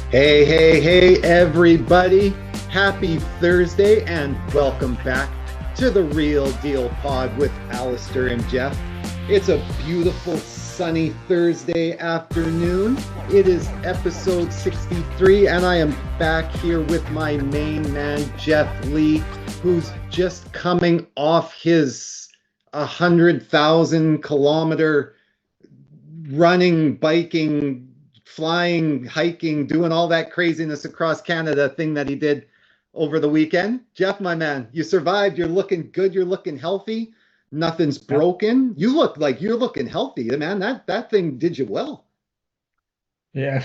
Hey, hey, hey, everybody. Happy Thursday and welcome back to the Real Deal Pod with Allister and Geoff. It's a beautiful sunny Thursday afternoon. It is episode 63 and I am back here with my main man, Geoff Lee, who's just coming off his 100,000 kilometer running, biking, flying, hiking, doing all that craziness across Canada thing that he did over the weekend. Geoff, my man, you survived. You're looking good. You're looking healthy. Nothing's broken. You look like you're looking healthy, man. That thing did you well. Yeah,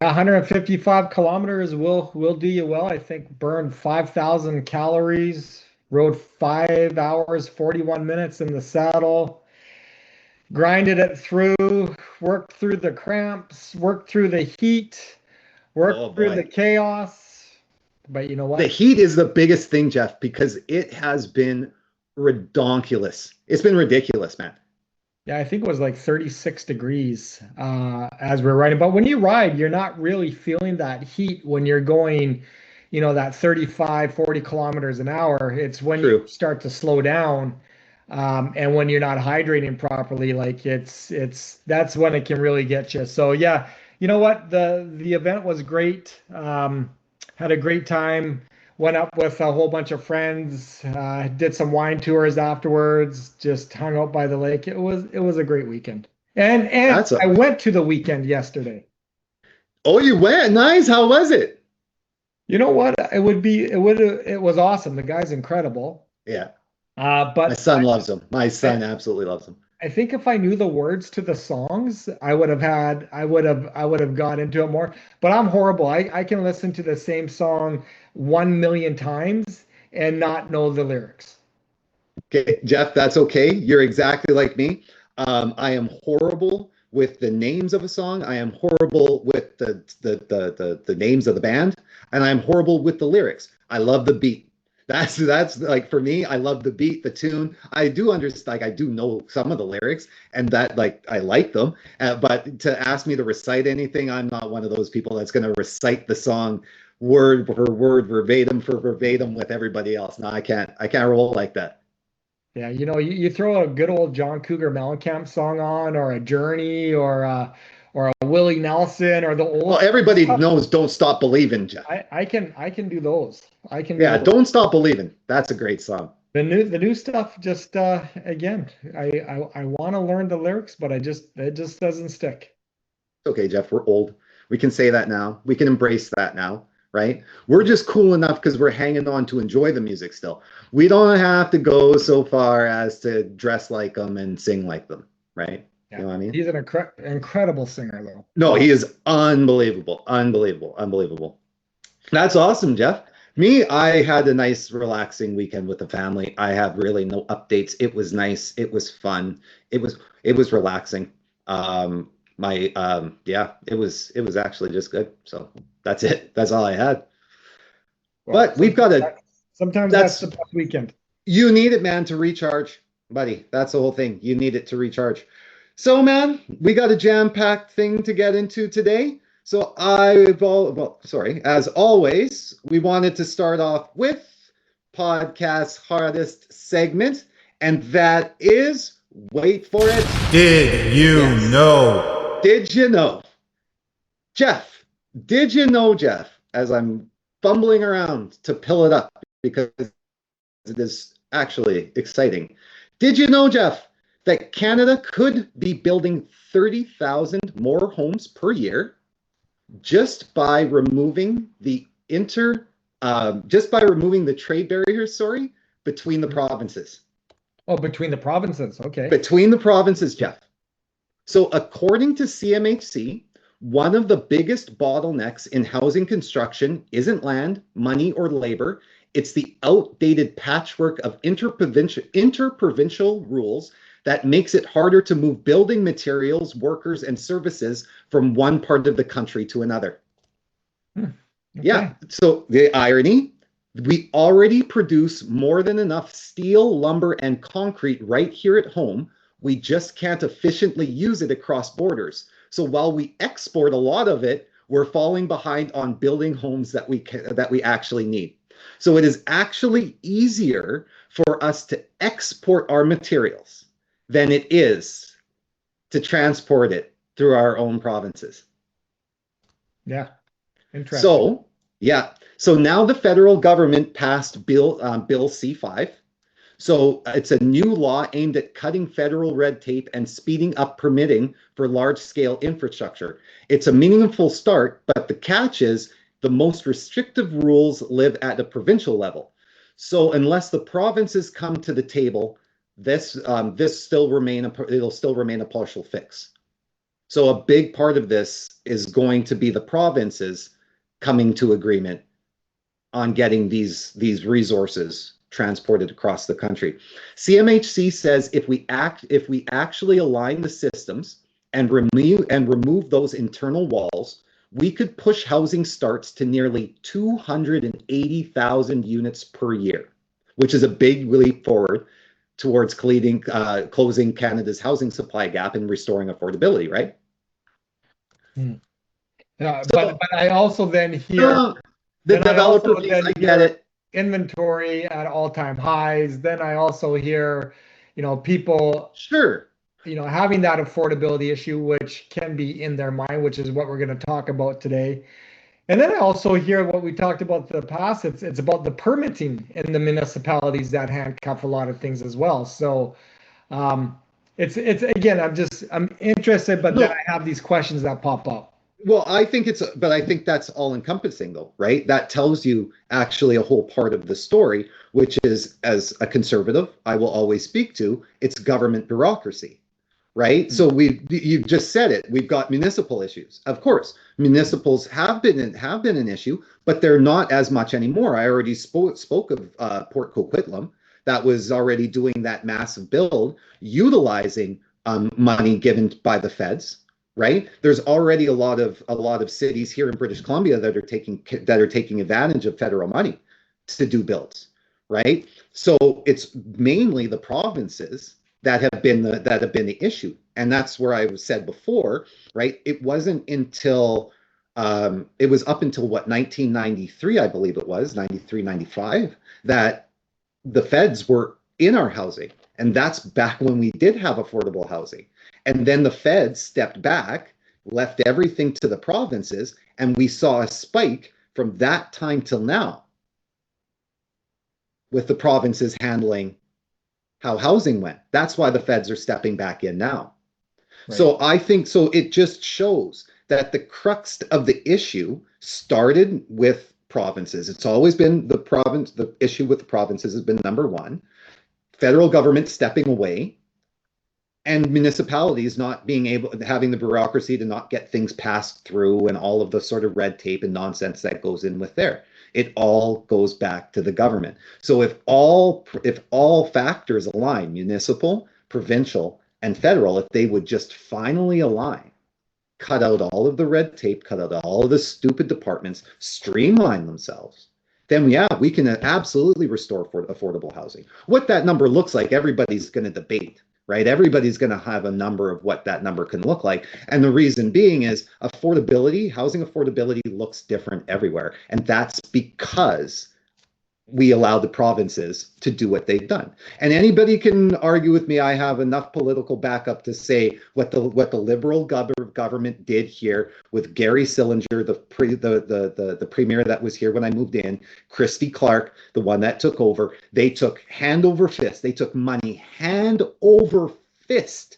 155 kilometers will do you well. I think burned 5,000 calories, rode 5 hours, 41 minutes in the saddle, grinded it through, worked through the cramps, worked through the heat, Oh worked through the boy. chaos. But you know The what? heat is the biggest thing, Geoff, because it has been redonkulous. It's been ridiculous, man. Yeah, I think it was like 36 degrees as we're riding. But when you ride, you're not really feeling that heat when you're going, that 35, 40 kilometers an hour. It's when you True. start to slow down, and when you're not hydrating properly, like that's when it can really get you. So yeah, you know what? The event was great. Had a great time. Went up with a whole bunch of friends, did some wine tours afterwards, just hung out by the lake. It was a great weekend. And That's a I went to the weekend yesterday. Oh, you went. Nice. How was it? You know what? It was awesome. The guy's incredible. Yeah. My But son loves him. My I, son absolutely loves him. I think if I knew the words to the songs, I would have got into it more. But I'm horrible. I can listen to the same song 1 million times and not know the lyrics. Okay, Geoff, that's okay. You're exactly like me. I am horrible with the names of a song. I am horrible with the names of the band, and I'm horrible with the lyrics. I love the beat. That's like for me, I love the beat, the tune. I do understand, like I do know some of the lyrics, and that like I like them. But to ask me to recite anything, I'm not one of those people that's going to recite the song word for word, verbatim for verbatim with everybody else. No, I can't. I can't roll like that. Yeah, you throw a good old John Cougar Mellencamp song on, or a Journey, or a Willie Nelson, or the Well, old everybody stuff. knows "Don't Stop Believing," Geoff. I can do those. I can do Yeah, those. "Don't Stop Believing." That's a great song. The new stuff just again, I want to learn the lyrics, but it just doesn't stick. Okay, Geoff, we're old. We can say that now. We can embrace that now, right? We're just cool enough because we're hanging on to enjoy the music still. We don't have to go so far as to dress like them and sing like them, right? You Yeah, know what I mean? he's an incredible singer though. No, he is unbelievable, unbelievable, unbelievable. That's awesome, Geoff. Me, I had a nice, relaxing weekend with the family. I have really no updates. It was nice. It was fun. It was relaxing. Yeah, it was actually just good. So that's it. That's all I had. Well, But we've got a sometimes that's that's the best weekend. you need it, man, to recharge, buddy. That's the whole thing. You need it to recharge. So, man, we got a jam-packed thing to get into today. So sorry, as always, we wanted to start off with podcast hardest segment, and that is, wait for it. Did you Yes. know? Did you know? Geoff, did you know, Geoff, as I'm fumbling around to pill it up because it is actually exciting. Did you know, Geoff, that Canada could be building 30,000 more homes per year just by removing just by removing the trade barriers, sorry, between the provinces. Oh, between the provinces. Okay. Between the provinces, Geoff. So according to CMHC, one of the biggest bottlenecks in housing construction isn't land, money, or labor. It's the outdated patchwork of interprovincial rules that makes it harder to move building materials, workers, and services from one part of the country to another. Hmm. Yeah, Okay. so the irony, we already produce more than enough steel, lumber, and concrete right here at home. We just can't efficiently use it across borders. So while we export a lot of it, we're falling behind on building homes that we actually need. So it is actually easier for us to export our materials than it is to transport it through our own provinces. Yeah, interesting. So, yeah. So now the federal government passed Bill C5. So it's a new law aimed at cutting federal red tape and speeding up permitting for large-scale infrastructure. It's a meaningful start, but the catch is the most restrictive rules live at the provincial level. So unless the provinces come to the table, it'll still remain a partial fix. So a big part of this is going to be the provinces coming to agreement on getting these resources transported across the country. CMHC says if we actually align the systems and remove those internal walls, we could push housing starts to nearly 280,000 units per year, which is a big leap forward towards closing Canada's housing supply gap and restoring affordability, right? But I also then hear the developer piece, I get it. Inventory at all-time highs. Then I also hear, people Sure, having that affordability issue, which can be in their mind, which is what we're going to talk about today. And then I also hear what we talked about in the past. It's about the permitting in the municipalities that handcuff a lot of things as well. So it's again, I'm interested, but then I have these questions that pop up. Well, I think that's all encompassing though, right? That tells you actually a whole part of the story, which is, as a conservative, I will always speak to, it's government bureaucracy, right? So you've just said it. We've got municipal issues. Of course, municipals have been an issue, but they're not as much anymore. I already spoke of Port Coquitlam that was already doing that massive build, utilizing money given by the feds. Right? There's already a lot of cities here in British Columbia that are taking advantage of federal money to do builds, right? So it's mainly the provinces that have been the issue, and that's where I said before, right? It wasn't until it was up until 1993, I believe it was 93, 95, that the feds were in our housing, and that's back when we did have affordable housing. And then the feds stepped back, left everything to the provinces, and we saw a spike from that time till now with the provinces handling how housing went. That's why the feds are stepping back in now. Right. So I think it just shows that the crux of the issue started with provinces. It's always been the issue with the provinces has been number one. Federal government stepping away, and municipalities not having the bureaucracy to not get things passed through, and all of the sort of red tape and nonsense that goes in with there. It all goes back to the government. So if all factors align, municipal, provincial, and federal, if they would just finally align, cut out all of the red tape, cut out all of the stupid departments, streamline themselves, then we can absolutely restore affordable housing. What that number looks like, everybody's going to debate. Right? Everybody's going to have a number of what that number can look like. And the reason being is housing affordability looks different everywhere. And that's because we allow the provinces to do what they've done. And anybody can argue with me. I have enough political backup to say what the Liberal government did here with Gary Sillinger, the premier that was here when I moved in, Christy Clark, the one that took over. They took hand over fist. They took money hand over fist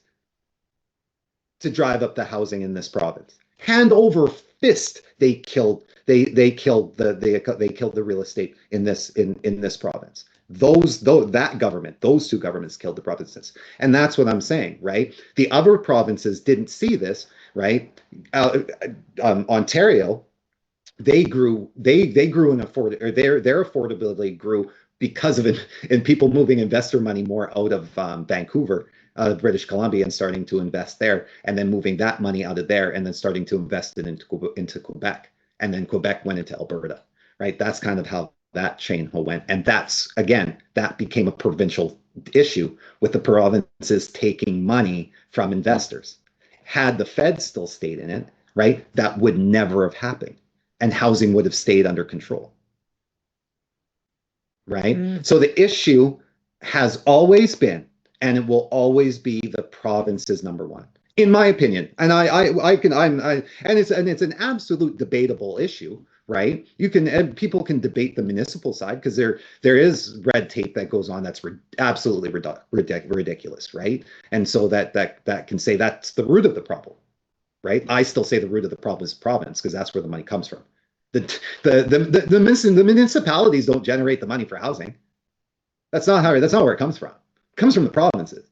to drive up the housing in this province. Hand over fist, they killed the real estate in this province. Those two governments killed the provinces, and that's what I'm saying, right? The other provinces didn't see this, right? Ontario, their affordability grew because of it, and people moving investor money more out of Vancouver, British Columbia, and starting to invest there, and then moving that money out of there, and then starting to invest it into Quebec, and then Quebec went into Alberta, right? That's kind of how that chain went, and that became a provincial issue with the provinces taking money from investors. Had the Fed still stayed in it, right? That would never have happened, and housing would have stayed under control, right? So the issue has always been, and it will always be, the province's number one, in my opinion. And it's an absolute debatable issue, right? You can, and people can debate the municipal side, because there is red tape that goes on that's absolutely ridiculous, right? And so that can say that's the root of the problem, right? I still say the root of the problem is province, because that's where the money comes from. The municipalities don't generate the money for housing. That's not where it comes from. It comes from the provinces,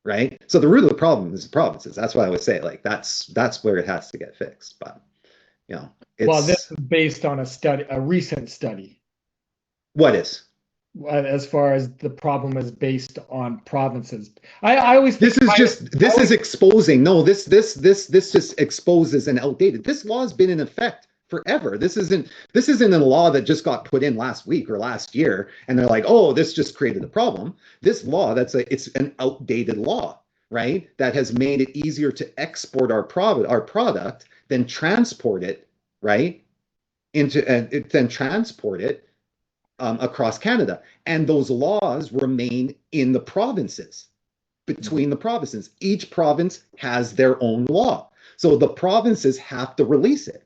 right? So the root of the problem is the provinces. That's why I would say, like, that's where it has to get fixed. But well, this is based on a recent study. What is? As far as the problem is based on provinces. I always think this is exposing. No, this just exposes an outdated. This law has been in effect forever. This isn't a law that just got put in last week or last year, and they're like, oh, this just created a problem. This law, it's an outdated law, right? That has made it easier to export our product than transport it, right? Then transport it across Canada. And those laws remain in the provinces, between the provinces. Each province has their own law. So the provinces have to release it.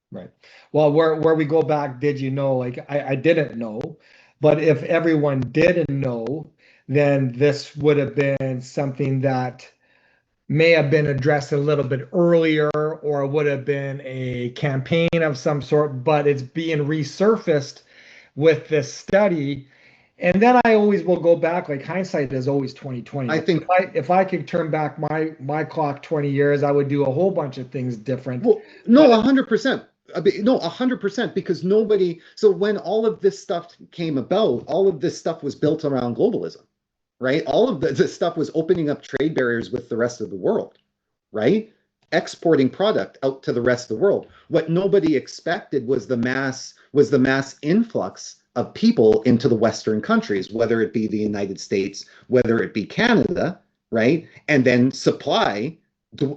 Right. Well, where we go back, did you know? Like, I didn't know, but if everyone didn't know, then this would have been something that may have been addressed a little bit earlier, or would have been a campaign of some sort, but it's being resurfaced with this study. And then I always will go back, like, hindsight is always 2020. I think if I could turn back my clock 20 years, I would do a whole bunch of things different. Well, no, 100%. No, 100%, because nobody. So when all of this stuff came about, all of this stuff was built around globalism, right? All of this stuff was opening up trade barriers with the rest of the world, right? Exporting product out to the rest of the world. What nobody expected was the mass influx of people into the Western countries, whether it be the United States, whether it be Canada, right? And then supply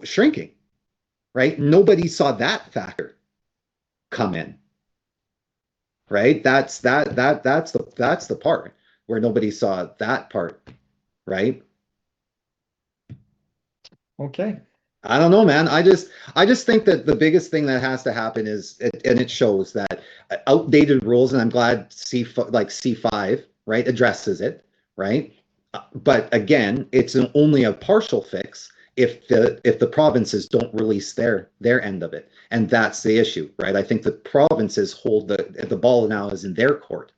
shrinking, right? Nobody saw that factor come in, right? That's the part where nobody saw that part, right? Okay. I don't know, man. I just think that the biggest thing that has to happen is, and it shows that outdated rules, and I'm glad C5, right, addresses it, right? But again, it's only a partial fix if the provinces don't release their end of it, and that's the issue, right? I think the provinces hold the ball now is in their court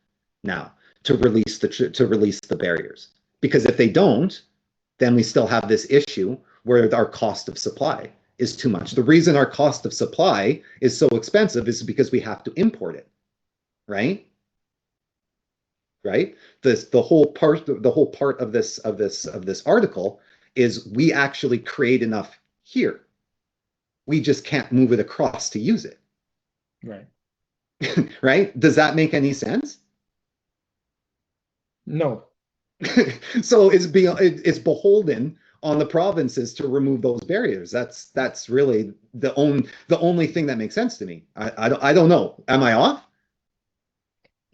now to release the barriers, because if they don't, then we still have this issue where our cost of supply is too much. The reason our cost of supply is so expensive is because we have to import it, right? Right? The whole part of this article is we actually create enough here. We just can't move it across to use it. Right. Right? Does that make any sense? No. So it's beholden on the provinces to remove those barriers. That's really the only thing that makes sense to me. I don't know. Am I off?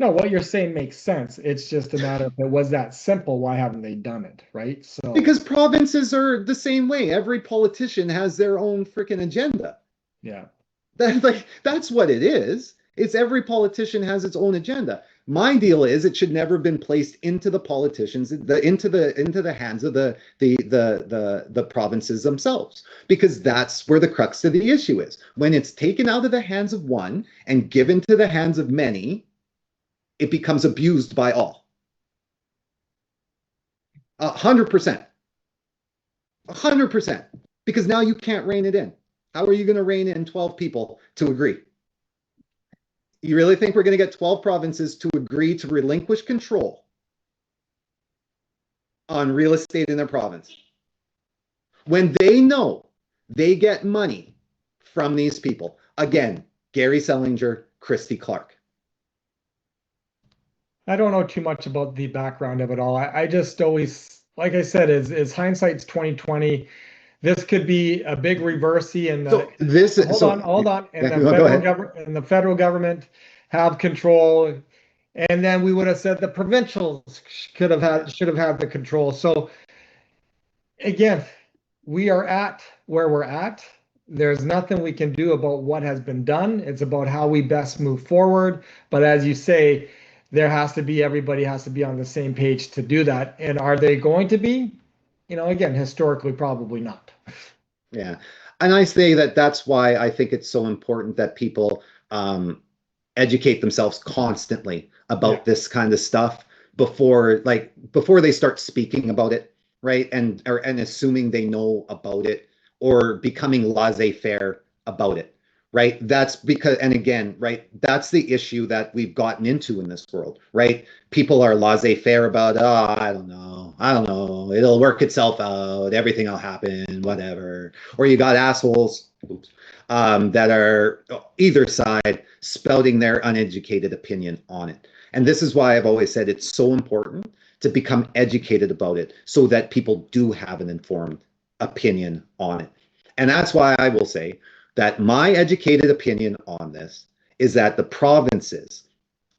No, what you're saying makes sense. It's just a matter of, if it was that simple, why haven't they done it, right? So because provinces are the same way. Every politician has their own freaking agenda. Yeah. That's what it is. It's every politician has its own agenda. My deal is it should never have been placed into the politicians, into the hands of the provinces themselves, because that's where the crux of the issue is. When it's taken out of the hands of one and given to the hands of many, it becomes abused by all. 100%. 100%. Because now you can't rein it in. How are you going to rein in 12 people to agree? You really think we're going to get 12 provinces to agree to relinquish control on real estate in their province when they know they get money from these people? Again, Gary Selinger, Christy Clark. I don't know too much about the background of it all. I just always, like I said, is hindsight's 2020. this could be a big reversey in So the this hold on, and yeah, the go federal ahead. government and the federal government have control, and then we would have said the provincials should have had the control. So again, we are at where we're at. There's nothing we can do about what has been done. It's about how we best move forward. But as you say, everybody has to be on the same page to do that. And are they going to be? Again, historically, probably not. Yeah. And I say that that's why I think it's so important that people educate themselves constantly Yeah. about this kind of stuff before they start speaking about it, right? And assuming they know about it or becoming laissez-faire about it, right? That's because, and again, right, that's the issue that we've gotten into in this world, right? People are laissez-faire about, oh, I don't know, it'll work itself out, everything will happen, whatever. Or you got assholes, that are either side spouting their uneducated opinion on it. And this is why I've always said it's so important to become educated about it so that people do have an informed opinion on it. And that's why I will say that my educated opinion on this is that the provinces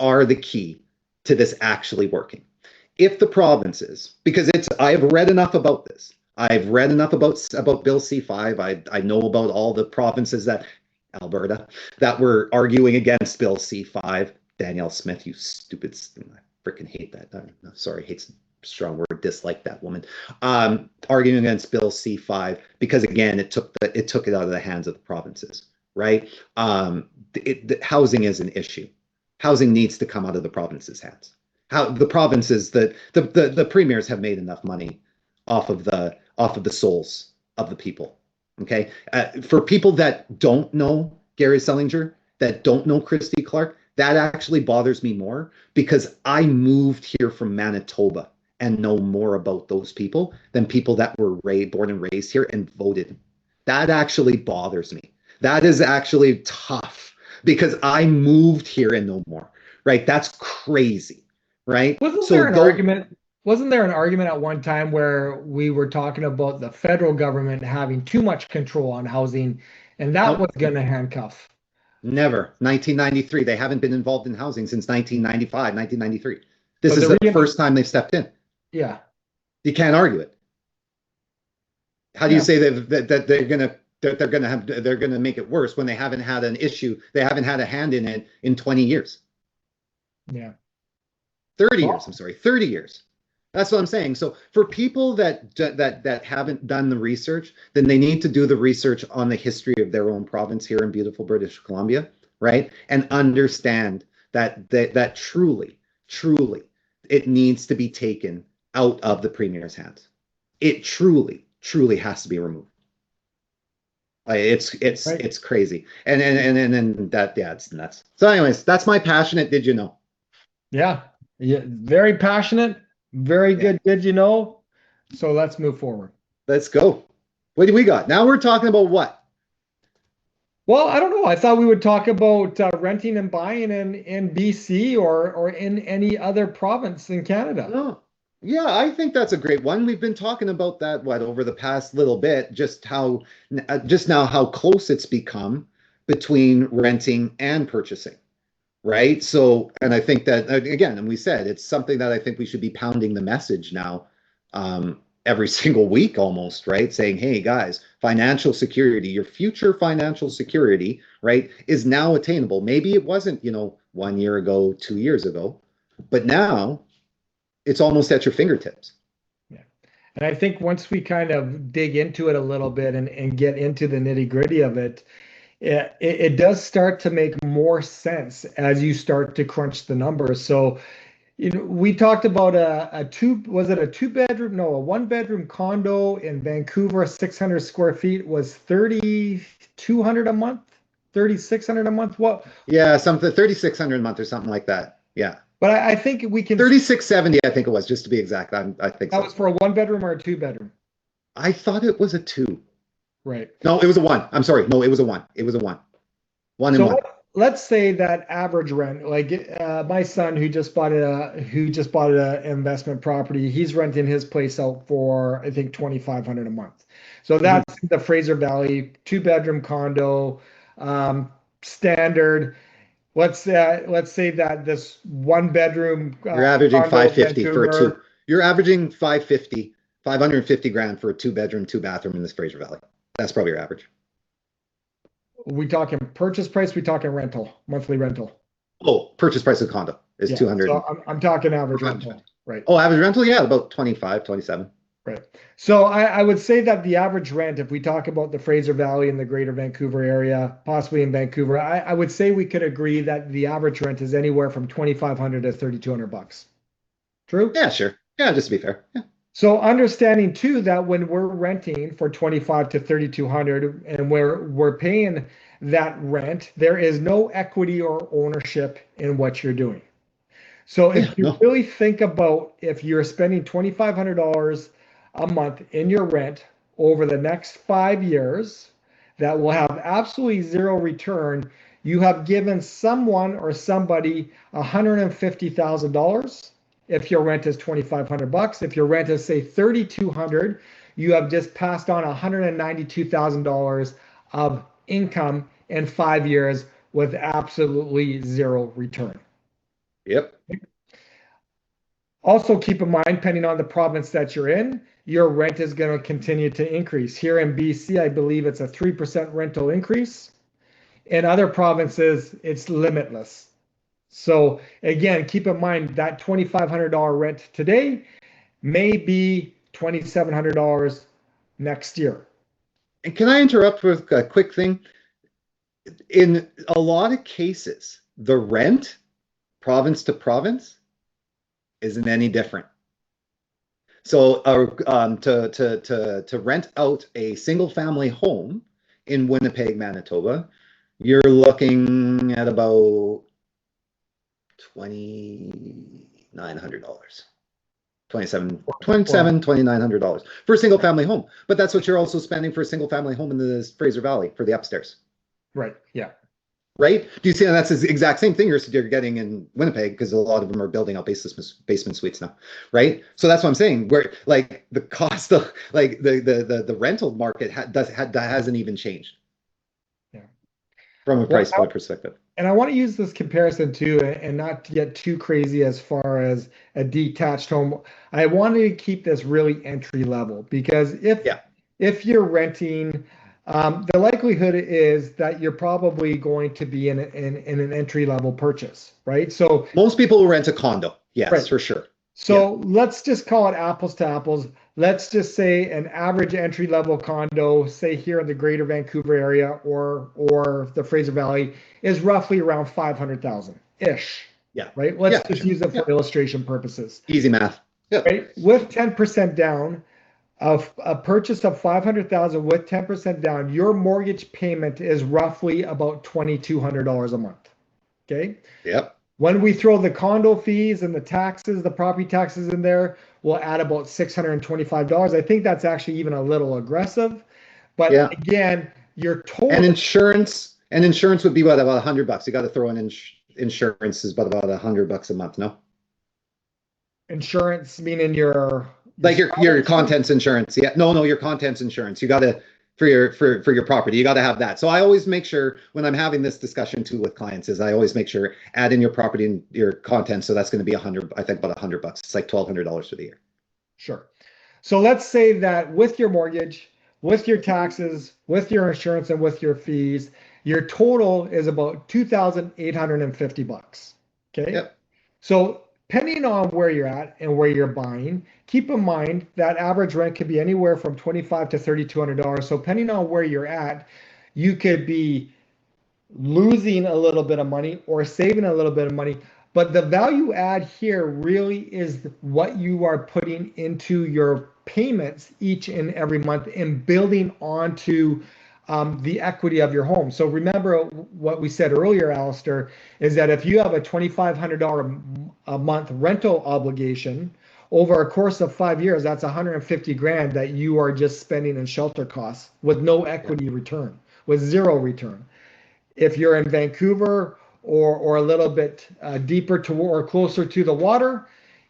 are the key to this actually working. If the provinces, because I've read enough about this. I've read enough about Bill C5. I know about all the provinces that Alberta that were arguing against Bill C5. Danielle Smith, you stupid, I freaking hate that. I'm sorry, hate's a strong word. Dislike that woman. Arguing against Bill C5 because again, it took it out of the hands of the provinces, right? Housing is an issue. Housing needs to come out of the provinces' hands. How the provinces, the premiers have made enough money off of the souls of the people. Okay, for people that don't know Gary Sellinger, that don't know Christy Clark, that actually bothers me more because I moved here from Manitoba and know more about those people than people that were born and raised here and voted. That actually bothers me. That is actually tough because I moved here and know more. Right? That's crazy. Right? Wasn't So there an though, argument? Wasn't there an argument at one time where we were talking about the federal government having too much control on housing, and that was nope, going to handcuff? never. 1993. They haven't been involved in housing since 1995, 1993. This But is the the reason, first time they've stepped in. yeah, You can't argue it. How do you yeah, say that they're gonna make it worse when they haven't had an issue, they haven't had a hand in it in 20 years, yeah. 30 years, I'm Well, sorry, 30 years. That's what I'm saying. So for people that haven't done the research, then they need to do the research on the history of their own province here in beautiful British Columbia, right? And understand that truly, it needs to be taken out of the premier's hands. It truly has to be removed. right. It's crazy, and that yeah, it's nuts. So, anyways, that's my passionate. Did you know? Yeah, yeah. Very passionate, very Yeah, good. Did you know? So let's move forward. let's go. What do we got? Now we're talking about what? Well, I don't know. I thought we would talk about renting and buying in BC or in any other province in Canada. Oh, yeah, I think that's a great one. We've been talking about that what over the past little bit, just now how close it's become between renting and purchasing, right? So, and I think that again, and we said it's something that I think we should be pounding the message now, every single week almost, right? Saying, hey guys, financial security, your future financial security, right, is now attainable. Maybe it wasn't, 1 year ago, 2 years ago, but now it's almost at your fingertips. Yeah. And I think once we kind of dig into it a little bit and get into the nitty-gritty of it, it does start to make more sense as you start to crunch the numbers. So, we talked about was it a two bedroom? No, a one bedroom condo in Vancouver, 600 square feet was 3,200 a month, 3,600 a month. What? Yeah, something 3,600 a month or something like that. Yeah. But I think we can, 3,670, I think it was, just to be exact. I think that so. was for a one bedroom or a two bedroom, I thought it was a two. right? No, it was a one. I'm sorry. No, it was a one. It was a one. One and So one. let's say that average rent, like my son who just bought a investment property, he's renting his place out for I think 2,500 a month. So that's the Fraser Valley 2-bedroom condo, standard. Let's say that this 1-bedroom You're averaging condo in 550 for a two. Vancouver. You're averaging 550 grand for a 2-bedroom, 2-bathroom in this Fraser Valley. That's probably your average. We talking purchase price? We talking rental, monthly rental? Oh, purchase price of condo is 200. So I'm talking average rental, right? Oh, average rental, yeah, about 25, 27. Right. So I would say that the average rent, if we talk about the Fraser Valley and the greater Vancouver area, possibly in Vancouver, I would say we could agree that the average rent is anywhere from 2,500 to 3,200 bucks. True? Yeah, sure. Yeah, just to be fair. Yeah. So understanding too that when we're renting for 25 to 3,200 and we're paying that rent, there is no equity or ownership in what you're doing. So if you really think about if you're spending $2,500 a month in your rent over the next 5 years, that will have absolutely zero return. You have given someone or somebody $150,000 if your rent is 2,500 bucks. If your rent is say 3,200, you have just passed on $192,000 of income in 5 years with absolutely zero return. Yep. Also keep in mind, depending on the province that you're in, your rent is going to continue to increase. Here in BC, I believe it's a 3% rental increase. In other provinces, it's limitless. So again, keep in mind that $2,500 rent today may be $2,700 next year. And can I interrupt with a quick thing? In a lot of cases, the rent, province to province, isn't any different. So to rent out a single family home in Winnipeg, Manitoba, you're looking at about $2,900. $2,900 for a single family home. But that's what you're also spending for a single family home in the Fraser Valley for the upstairs. Right. Yeah. Right? Do you see that? That's the exact same thing you're getting in Winnipeg, because a lot of them are building out basement suites now, right? So that's what I'm saying. Where like the cost of like the rental market hasn't even changed. Yeah. From a price point perspective. And I want to use this comparison too, and not to get too crazy as far as a detached home. I wanted to keep this really entry level, because if you're renting, the likelihood is that you're probably going to be in an entry level purchase, right? So most people will rent a condo, yes, right. For sure. So let's just call it apples to apples. Let's just say an average entry level condo, say here in the greater Vancouver area or the Fraser Valley, is roughly around 500,000 ish. Yeah. Right. Let's just use it for illustration purposes. Easy math. Yeah. Right. With 10% down, of a purchase of 500,000 with 10% down, your mortgage payment is roughly about $2,200 a month. Okay. Yep. When we throw the condo fees and the taxes, the property taxes in there, we'll add about $625. I think that's actually even a little aggressive, but again, your total and insurance would be what, about $100. You got to throw in insurance is about $100 a month. No. Insurance meaning your contents insurance. Yeah. No, your contents insurance. You got to for your property. You got to have that. So I always make sure when I'm having this discussion too with clients is I always make sure add in your property and your contents. So that's going to be $100. I think about $100. It's like $1,200 for the year. Sure. So let's say that with your mortgage, with your taxes, with your insurance, and with your fees, your total is about $2,850. Okay. Yep. So depending on where you're at and where you're buying, keep in mind that average rent could be anywhere from $2,500 to $3,200. So depending on where you're at, you could be losing a little bit of money or saving a little bit of money. But the value add here really is what you are putting into your payments each and every month and building onto the equity of your home. So remember what we said earlier, Allister, is that if you have a $2,500 a month rental obligation over a course of 5 years, that's 150 grand that you are just spending in shelter costs with no equity return, with zero return. If you're in Vancouver or a little bit deeper to or closer to the water,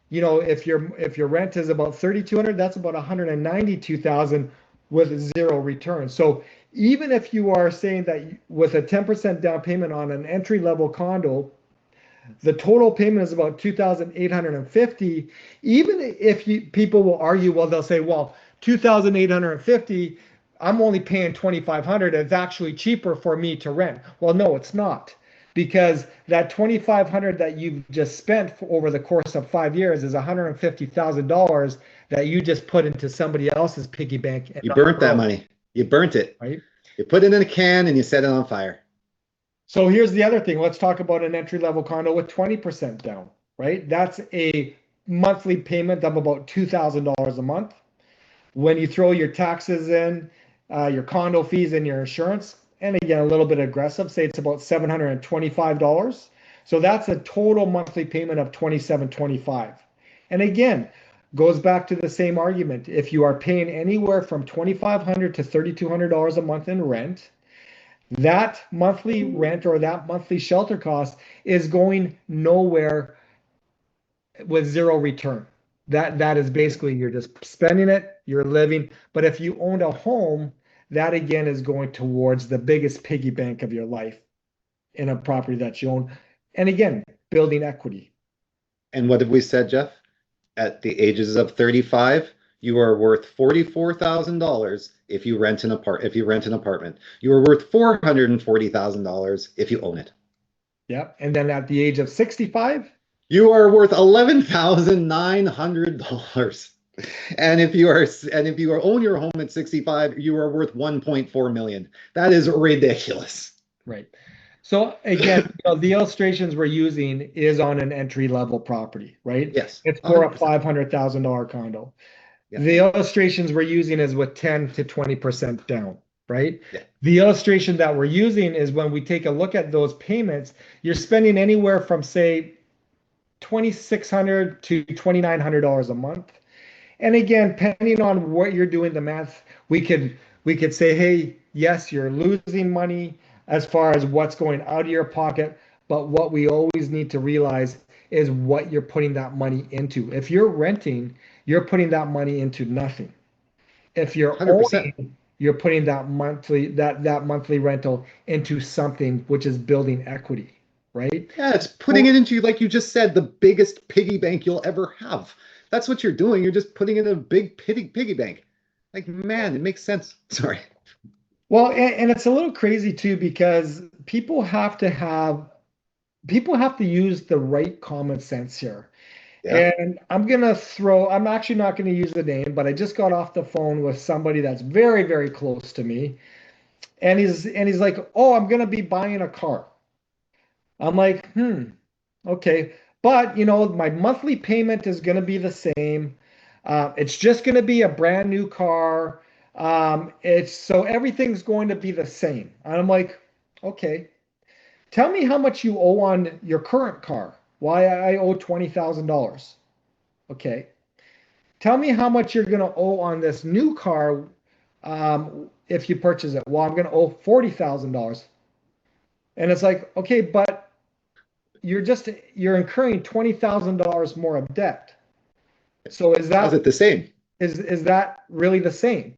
you know, if your rent is about 3,200, that's about 192,000 with zero return. So even if you are saying that with a 10% down payment on an entry level condo, the total payment is about 2,850. Even if people will argue, well, they'll say, well, 2,850, I'm only paying 2,500. It's actually cheaper for me to rent. Well, no, it's not, because that 2,500 that you've just spent over the course of 5 years is $150,000 that you just put into somebody else's piggy bank. And You burnt that money. You burnt it. Right. You put it in a can and you set it on fire. So here's the other thing. Let's talk about an entry level condo with 20% down, right? That's a monthly payment of about $2,000 a month. When you throw your taxes in, your condo fees and your insurance, and again, a little bit aggressive, say it's about $725. So that's a total monthly payment of $2,725. And again, goes back to the same argument. If you are paying anywhere from $2,500 to $3,200 a month in rent, that monthly rent or that monthly shelter cost is going nowhere with zero return. That is basically, you're just spending it, you're living. But if you owned a home, that again is going towards the biggest piggy bank of your life in a property that you own. And again, building equity. And what have we said, Geoff? At the ages of 35, you are worth $44,000 if you rent an apartment. You are worth $440,000 if you own it. Yeah. And then at the age of 65, you are worth $11,900. And if you own your home at 65, you are worth 1.4 million. That is ridiculous. Right. So again, the illustrations we're using is on an entry level property, right? Yes. It's for a $500,000 condo. Yeah. The illustrations we're using is with 10 to 20% down, right? Yeah. The illustration that we're using is when we take a look at those payments, you're spending anywhere from, say, $2,600 to $2,900 a month. And again, depending on what you're doing the math, we could say, hey, yes, you're losing money as far as what's going out of your pocket, but what we always need to realize is what you're putting that money into. If you're renting, you're putting that money into nothing. If you're 100%. Owning, you're putting that monthly rental into something, which is building equity, right? Yeah, it's putting it into, like you just said, the biggest piggy bank you'll ever have. That's what you're doing. You're just putting it in a big piggy bank. Like, man, it makes sense. Sorry. Well, and it's a little crazy too, because people have to use the right common sense here. Yeah. And I'm actually not going to use the name, but I just got off the phone with somebody that's very, very close to me. And he's like, oh, I'm going to be buying a car. I'm like, okay. But, my monthly payment is going to be the same. It's just going to be a brand new car. So everything's going to be the same. And I'm like, okay, tell me how much you owe on your current car. Why I owe $20,000. Okay. Tell me how much you're going to owe on this new car if you purchase it. Well, I'm going to owe $40,000. And it's like, okay, but you're incurring $20,000 more of debt. So is it the same? Is that really the same?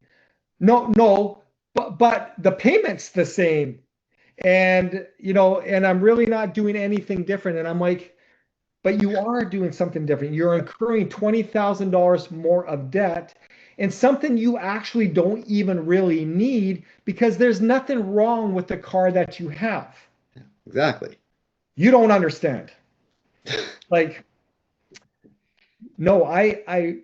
No, but the payment's the same. And, and I'm really not doing anything different. And I'm like, but you are doing something different. You're incurring $20,000 more of debt and something you actually don't even really need, because there's nothing wrong with the car that you have. Exactly. You don't understand. Like, no, I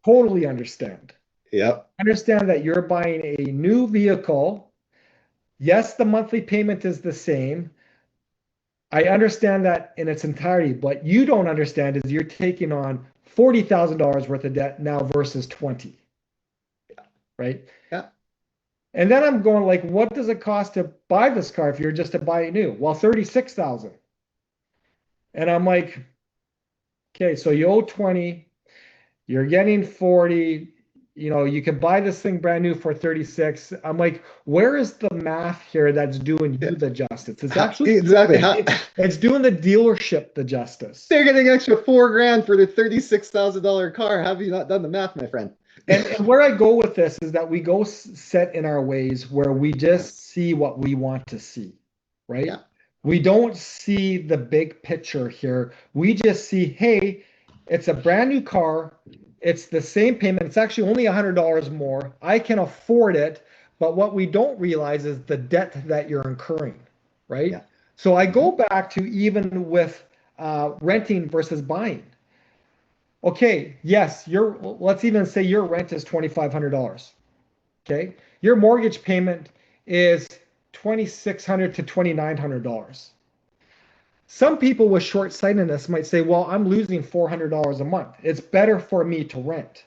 totally understand. Yep. I understand that you're buying a new vehicle. Yes, the monthly payment is the same. I understand that in its entirety. What you don't understand is you're taking on $40,000 worth of debt now versus 20. Right? Yeah. And then I'm going like, what does it cost to buy this car if you're just to buy it new? Well, $36,000. And I'm like, okay, so you owe 20, you're getting 40, you can buy this thing brand new for 36. I'm like, where is the math here that's doing you the justice? It's actually exactly. it's doing the dealership the justice. They're getting extra $4,000 for the $36,000 car. Have you not done the math, my friend? And where I go with this is that we go set in our ways where we just see what we want to see, right? Yeah. We don't see the big picture here. We just see, hey, it's a brand new car. It's the same payment. It's actually only $100 more. I can afford it. But what we don't realize is the debt that you're incurring, right? Yeah. So I go back to even with renting versus buying. Okay, yes, let's even say your rent is $2,500. Okay, your mortgage payment is $2,600 to $2,900. Some people with short-sightedness might say, well, I'm losing $400 a month. It's better for me to rent.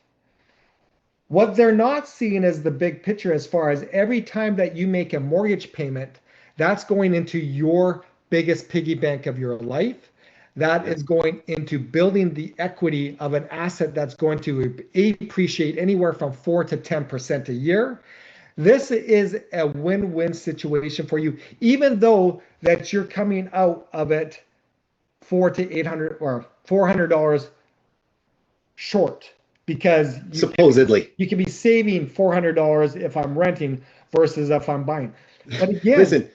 What they're not seeing is the big picture as far as every time that you make a mortgage payment, that's going into your biggest piggy bank of your life. That is going into building the equity of an asset that's going to appreciate anywhere from 4 to 10% a year. This is a win-win situation for you, even though that you're coming out of it $400 to $800 or $400 short, because supposedly you can be saving $400 if I'm renting versus if I'm buying. But again, listen,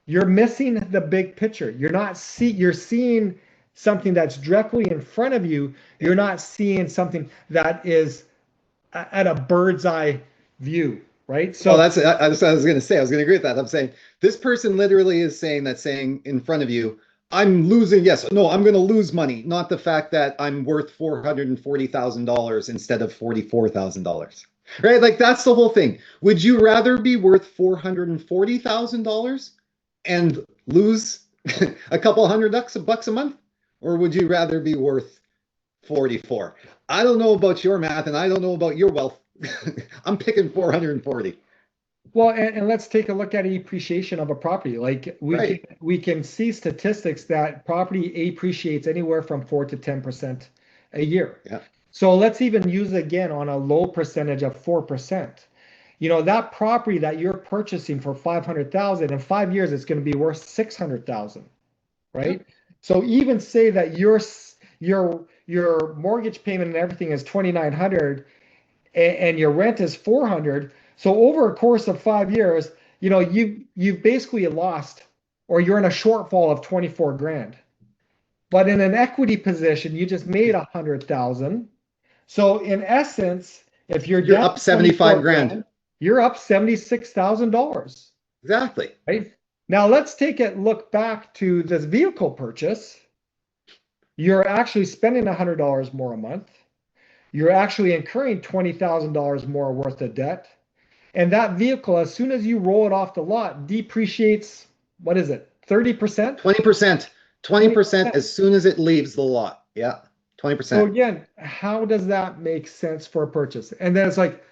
you're missing the big picture. You're seeing something that's directly in front of you. You're not seeing something that is at a bird's eye view, right? So that's what I was going to say. I was going to agree with that. I'm saying this person literally is saying in front of you, I'm losing. Yes, no, I'm going to lose money, not the fact that I'm worth $440,000 instead of $44,000. Right? Like that's the whole thing. Would you rather be worth $440,000 and lose a couple $100 a month? Or would you rather be worth 44? I don't know about your math and I don't know about your wealth. I'm picking 440. Well, and let's take a look at appreciation of a property. Like we can see statistics that property appreciates anywhere from 4 to 10% a year. Yeah. So let's even use again on a low percentage of 4%. That property that you're purchasing for 500,000 in 5 years, it's going to be worth 600,000, right? Yeah. So even say that your mortgage payment and everything is 2,900 and your rent is 400. So over a course of 5 years, you've basically lost, or you're in a shortfall of 24 grand. But in an equity position, you just made 100,000. So in essence, if you're up 75 grand, you're up $76,000. Exactly. Right? Now let's take a look back to this vehicle purchase. You're actually spending $100 more a month. You're actually incurring $20,000 more worth of debt. And that vehicle, as soon as you roll it off the lot, depreciates, what is it, 30%? 20%. 20% as soon as it leaves the lot. Yeah, 20%. So again, how does that make sense for a purchase? And then it's like,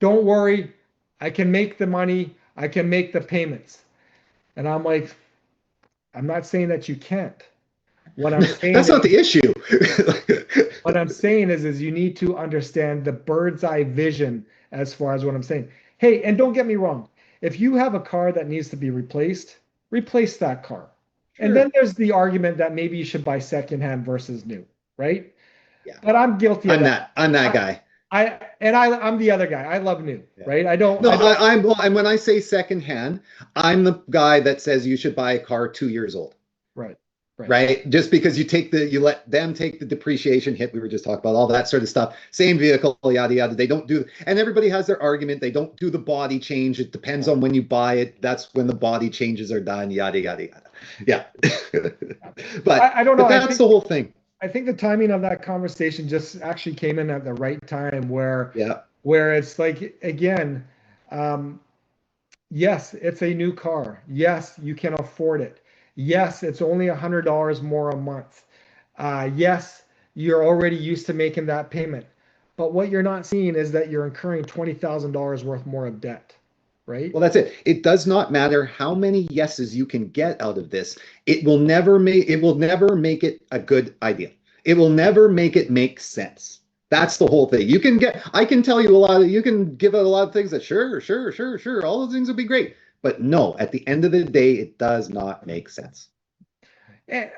don't worry, I can make the money, I can make the payments. And I'm like, I'm not saying that you can't. What I'm saying that's not the issue. What I'm saying is you need to understand the bird's eye vision as far as what I'm saying. Hey, and don't get me wrong. If you have a car that needs to be replaced, replace that car. Sure. And then there's the argument that maybe you should buy secondhand versus new, right? Yeah. But I'm guilty of that. I'm that guy. I'm the other guy. I love new, right? And when I say secondhand, I'm the guy that says you should buy a car 2 years old. Right. Just because you let them take the depreciation hit. We were just talking about all that sort of stuff. Same vehicle, yada, yada. They don't do, and everybody has their argument. They don't do the body change. It depends on when you buy it. That's when the body changes are done, yada, yada, yada. Yeah. But I don't know. But that's the whole thing. I think the timing of that conversation just actually came in at the right time where it's like, again, yes, it's a new car. Yes, you can afford it. Yes, it's only $100 more a month. Yes, you're already used to making that payment. But what you're not seeing is that you're incurring $20,000 worth more of debt, right? Well, that's it. It does not matter how many yeses you can get out of this. It will never make it a good idea. It will never make it make sense. That's the whole thing. I can tell you a lot of, you can give out a lot of things that sure, all those things would be great. But no, at the end of the day, it does not make sense. And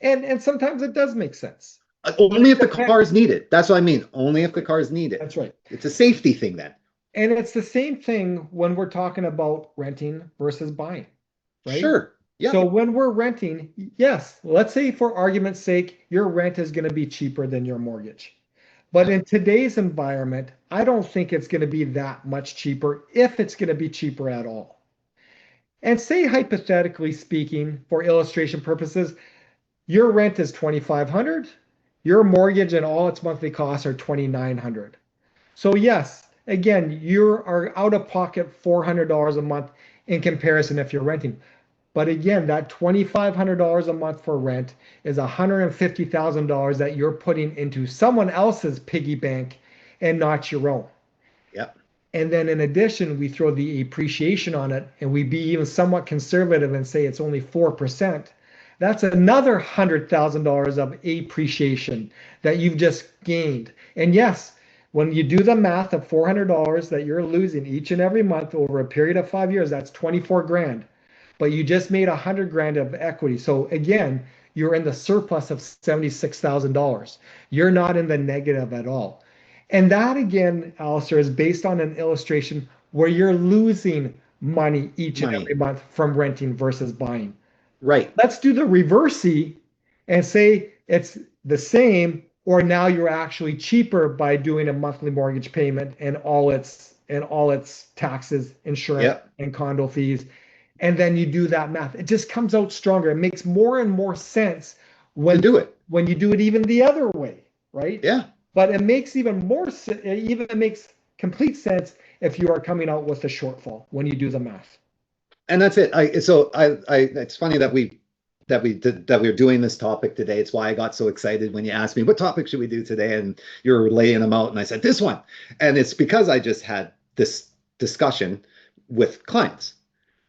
and sometimes it does make sense. Only if the cars need it. That's what I mean. Only if the cars need it. That's right. It's a safety thing then. And it's the same thing when we're talking about renting versus buying, right? Sure. Yeah. So when we're renting, yes, let's say for argument's sake, your rent is going to be cheaper than your mortgage. But in today's environment, I don't think it's going to be that much cheaper, if it's going to be cheaper at all. And say hypothetically speaking, for illustration purposes, your rent is $2,500, your mortgage and all its monthly costs are $2,900. So yes, again, you are out of pocket $400 a month in comparison if you're renting. But again, that $2,500 a month for rent is $150,000 that you're putting into someone else's piggy bank and not your own. Yep. And then in addition, we throw the appreciation on it and we be even somewhat conservative and say it's only 4%. That's another $100,000 of appreciation that you've just gained. And yes, when you do the math of $400 that you're losing each and every month over a period of 5 years, that's 24 grand. But you just made 100 grand of equity. So again, you're in the surplus of $76,000. You're not in the negative at all. And that again, Allister, is based on an illustration where you're losing money each and every month from renting versus buying. Right. Let's do the reversey and say it's the same, or now you're actually cheaper by doing a monthly mortgage payment and all its taxes, insurance, and condo fees. And then you do that math. It just comes out stronger. It makes more and more sense when you do it even the other way, right? Yeah. But it makes even more it makes complete sense if you are coming out with a shortfall when you do the math. And that's it. It's funny that we're doing this topic today. It's why I got so excited when you asked me what topic should we do today, and you're laying them out, and I said this one. And it's because I just had this discussion with clients,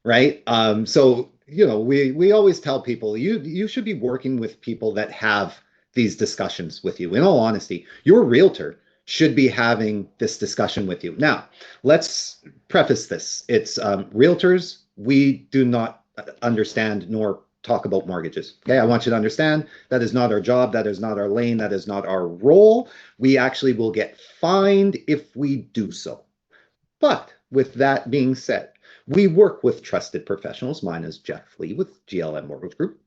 right? So we always tell people you should be working with people that have these discussions with you. In all honesty, your realtor should be having this discussion with you. Now, let's preface this. It's realtors, we do not understand nor talk about mortgages. Okay, I want you to understand that is not our job, that is not our lane, that is not our role. We actually will get fined if we do so. But with that being said, we work with trusted professionals. Mine is Geoff Lee with GLM Mortgage Group.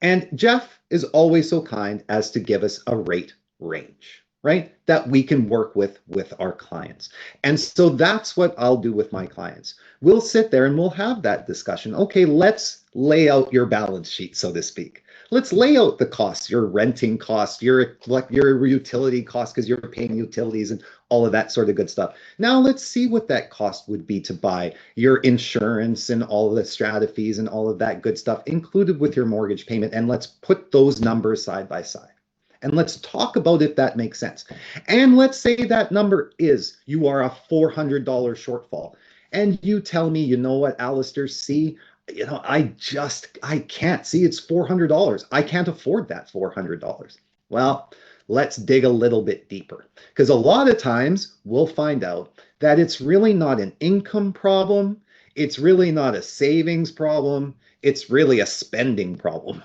And Geoff is always so kind as to give us a rate range, right? That we can work with our clients. And so that's what I'll do with my clients. We'll sit there and we'll have that discussion. Okay, let's lay out your balance sheet, so to speak. Let's lay out the costs, your renting costs, your utility costs, because you're paying utilities and all of that sort of good stuff. Now let's see what that cost would be to buy your insurance and all of the strata fees and all of that good stuff included with your mortgage payment. And let's put those numbers side by side. And let's talk about if that makes sense. And let's say that number is you are a $400 shortfall. And you tell me, you know what, Allister, see, I can't see it's $400. I can't afford that $400. Well, let's dig a little bit deeper, because a lot of times we'll find out that it's really not an income problem. It's really not a savings problem. It's really a spending problem.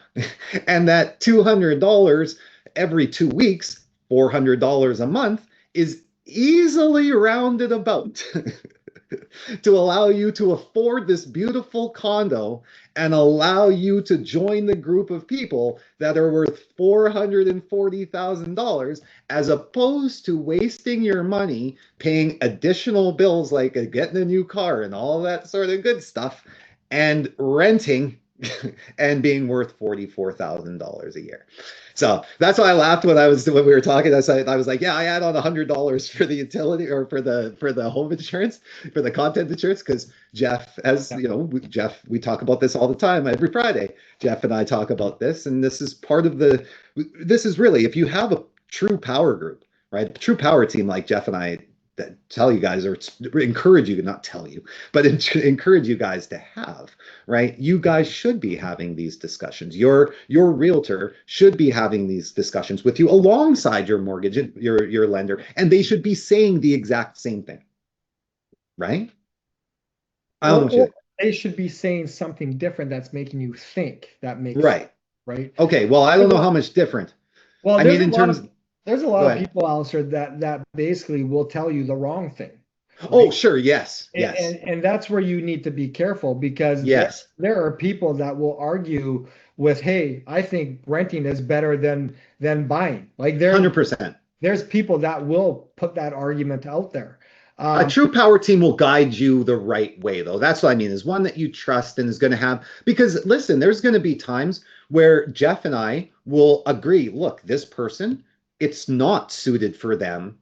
And that $200 every 2 weeks, $400 a month is easily rounded about to allow you to afford this beautiful condo and allow you to join the group of people that are worth $440,000, as opposed to wasting your money paying additional bills like getting a new car and all that sort of good stuff and renting and being worth $44,000 a year. So that's why I laughed when we were talking. I was like, yeah, I add on $100 for the utility or for the home insurance, for the content insurance, because Geoff, Geoff, we talk about this all the time every Friday. Geoff and I talk about this, and this is part of this is really, if you have a true power group, right? A true power team like Geoff and I that tell you guys, or encourage you, not tell you, but encourage you guys to have, right? You guys should be having these discussions. Your realtor should be having these discussions with you alongside your mortgage, your lender, and they should be saying the exact same thing, right? I don't know what you Or think. they should be saying something different that's making you think that makes sense, Right. right? Okay. Well, I don't know how much different. Well, I mean, in terms, there's a go lot of ahead. people, Alistair, that basically will tell you the wrong thing, Oh, right? sure. Yes. And, Yes. and that's where you need to be careful, because Yes. there are people that will argue with, hey, I think renting is better than buying. Like 100%. there's people that will put that argument out there. A Um, true power team will guide you the right way, though. That's what I mean, is one that you trust and is going to have, because listen, there's going to be times where Geoff and I will agree, look, this person, it's not suited for them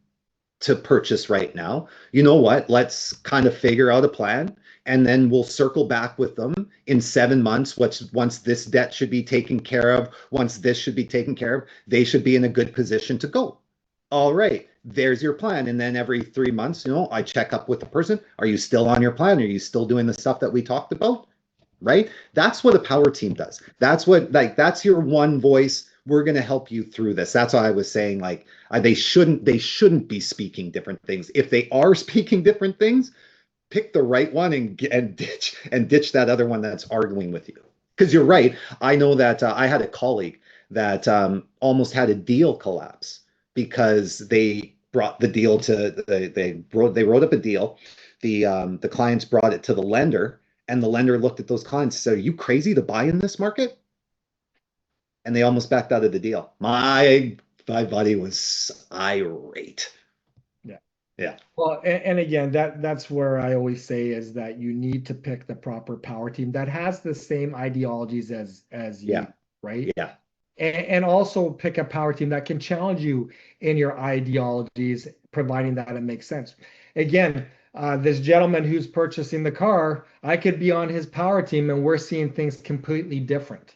to purchase right now. You know what? Let's kind of figure out a plan, and then we'll circle back with them in 7 months. Once this debt should be taken care of, once this should be taken care of, they should be in a good position to go. All right, there's your plan. And then every 3 months, I check up with the person. Are you still on your plan? Are you still doing the stuff that we talked about? Right? That's what a power team does. That's your one voice. We're going to help you through this. That's why I was saying, like, they shouldn't be speaking different things. If they are speaking different things, pick the right one and ditch that other one that's arguing with you. Because you're right. I know that I had a colleague that almost had a deal collapse because they brought the deal to they wrote up a deal. The clients brought it to the lender, and the lender looked at those clients and said, "Are you crazy to buy in this market?" And they almost backed out of the deal. My buddy was irate. yeah. Yeah. Well, and again, that's where I always say is that you need to pick the proper power team that has the same ideologies as you, Yeah. right? Yeah. And also pick a power team that can challenge you in your ideologies, providing that it makes sense. Again, this gentleman who's purchasing the car, I could be on his power team and we're seeing things completely different,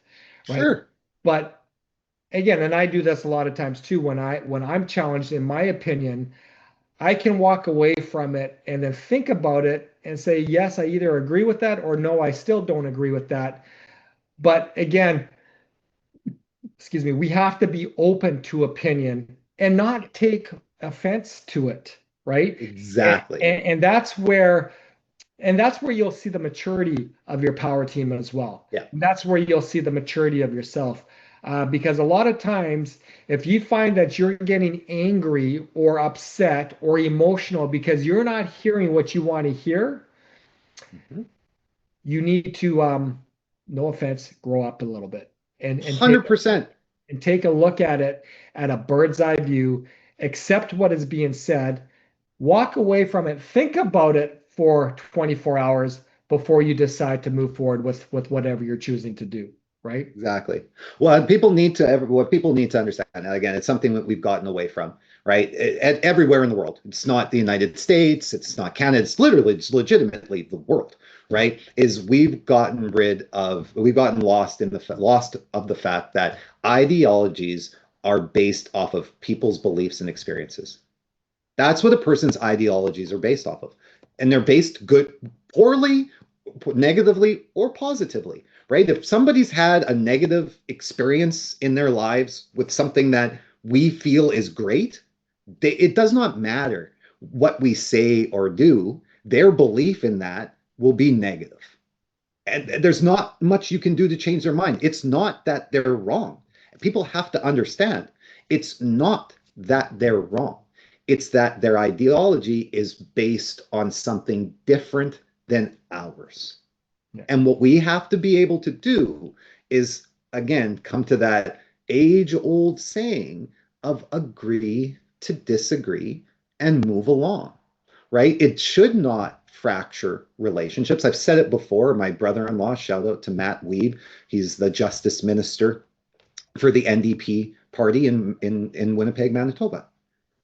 right? Sure. But again, and I do this a lot of times too, when I'm challenged in my opinion, I can walk away from it and then think about it and say, yes, I either agree with that, or no, I still don't agree with that. But again, excuse me, we have to be open to opinion and not take offense to it, right? And, Exactly. and, and that's where you'll see the maturity of your power team as well. Yeah. And that's where you'll see the maturity of yourself. Because a lot of times, if you find that you're getting angry or upset or emotional because you're not hearing what you want to hear, Mhm. you need to, no offense, grow up a little bit and take 100%. and take a look at it at a bird's eye view, accept what is being said, walk away from it, think about it for 24 hours before you decide to move forward with whatever you're choosing to do, right? Exactly. Well, what people need to understand, and again, it's something that we've gotten away from, right? Everywhere in the world. It's not the United States, it's not Canada, it's legitimately the world, right? Is we've gotten lost of the fact that ideologies are based off of people's beliefs and experiences. That's what a person's ideologies are based off of. And they're based poorly, negatively, or positively, right? If somebody's had a negative experience in their lives with something that we feel is great, it does not matter what we say or do, their belief in that will be negative. And there's not much you can do to change their mind. It's not that they're wrong. People have to understand it's not that they're wrong. It's that their ideology is based on something different than ours. Yeah. And what we have to be able to do is, again, come to that age old saying of agree to disagree and move along, right? It should not fracture relationships. I've said it before. My brother in law, shout out to Matt Weed, he's the justice minister for the NDP party in Winnipeg, Manitoba,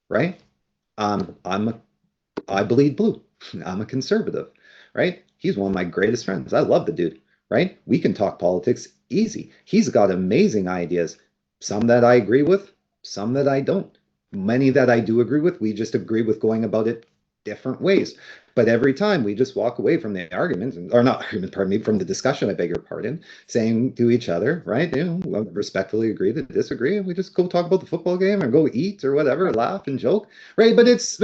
right? I bleed blue. I'm a conservative, right? He's one of my greatest friends. I love the dude, right? We can talk politics easy. He's got amazing ideas, some that I agree with, some that I don't. Many that I do agree with, we just agree with going about it different ways. But every time we just walk away from the argument, or not argument, pardon me, from the discussion, I beg your pardon, saying to each other, right, respectfully agree to disagree, and we just go talk about the football game or go eat or whatever, laugh and joke, right? But that's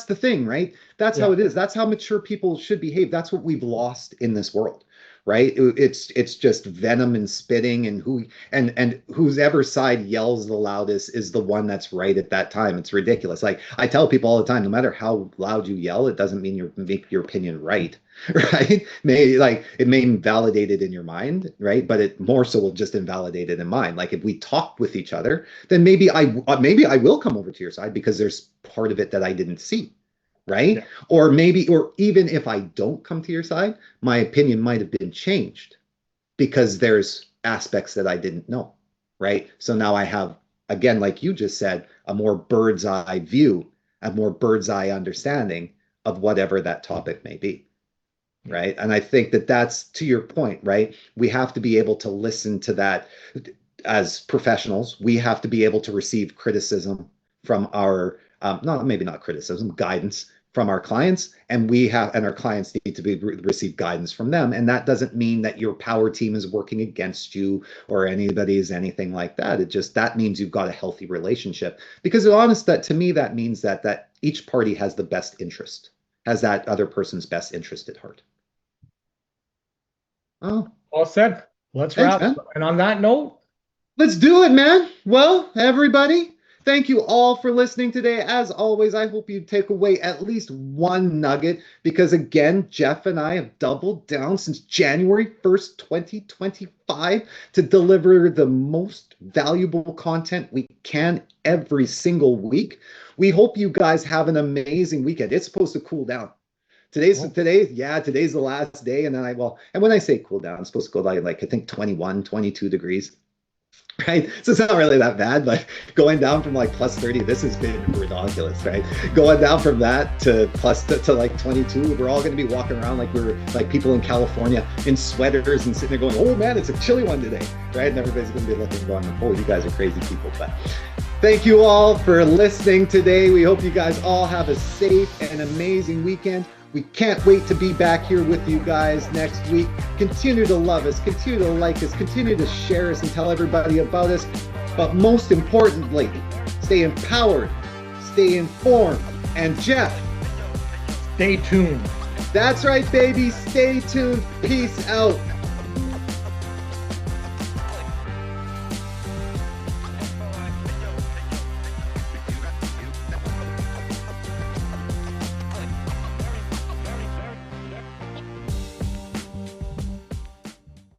the thing, right? That's how it is. That's how mature people should behave. That's what we've lost in this world. Right? It's just venom and spitting, and whose ever side yells the loudest is the one that's right at that time. It's ridiculous. Like I tell people all the time, no matter how loud you yell, it doesn't mean you make your opinion right. Right? It may invalidate it in your mind, right? But it more so will just invalidate it in mine. Like if we talked with each other, then maybe I will come over to your side because there's part of it that I didn't see. Right? Yeah. Or even if I don't come to your side, my opinion might have been changed because there's aspects that I didn't know. Right? So now I have, again, like you just said, a more bird's eye view, a more bird's eye understanding of whatever that topic may be. Right? And I think that that's to your point, right? We have to be able to listen to that as professionals. We have to be able to receive criticism from our not criticism, guidance from our clients, and our clients need to receive guidance from them. And that doesn't mean that your power team is working against you or anybody is anything like that. That means you've got a healthy relationship, because to me, that means that each party has the best interest, has that other person's best interest at heart. Oh, all said. Let's wrap. Man. And on that note, let's do it, man. Well, everybody, thank you all for listening today. As always, I hope you take away at least one nugget, because again, Geoff and I have doubled down since January 1st, 2025 to deliver the most valuable content we can every single week. We hope you guys have an amazing weekend. It's supposed to cool down. Today's the last day, and then and when I say cool down, it's supposed to go like I think 21, 22 degrees. Right? So it's not really that bad, but going down from like plus 30, this has been ridiculous, right? Going down from that to like 22, we're all going to be walking around like we're like people in California in sweaters and sitting there going, oh man, it's a chilly one today, right? And everybody's going to be looking going, oh, you guys are crazy people. But thank you all for listening today. We hope you guys all have a safe and amazing weekend. We can't wait to be back here with you guys next week. Continue to love us, continue to like us, continue to share us and tell everybody about us. But most importantly, stay empowered, stay informed, and Geoff, stay tuned. That's right, baby. Stay tuned. Peace out.